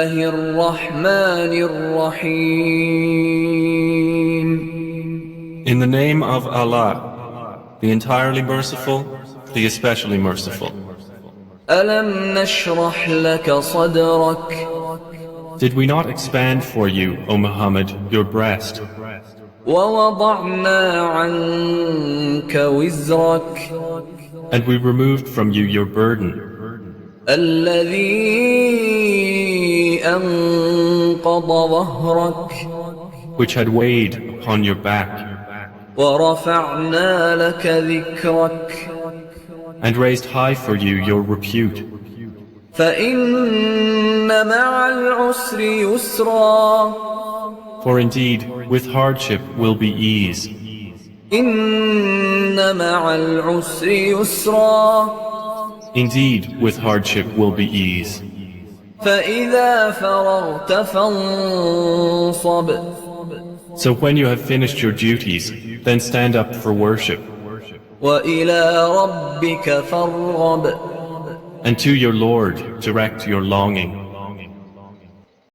الرحمن الرحيم. In the name of Allah, the entirely merciful, the especially merciful. ألم نشرح لك صدرك Did we not expand for you, O Muhammad, your breast, ووضعنا عنك وزرك and we removed from you your burden, الذي أنقض ظهرك which had weighed upon your back, ورفعنا لك ذكرك and raised high for you your repute. فإن مع العسر يسرا For indeed, with hardship will be ease. إن مع العسر يسرا Indeed, with hardship will be ease. فإذا فرغت فانصب So when you have finished your duties, then stand up for worship, وإلى ربك فارغب and to your Lord direct your longing.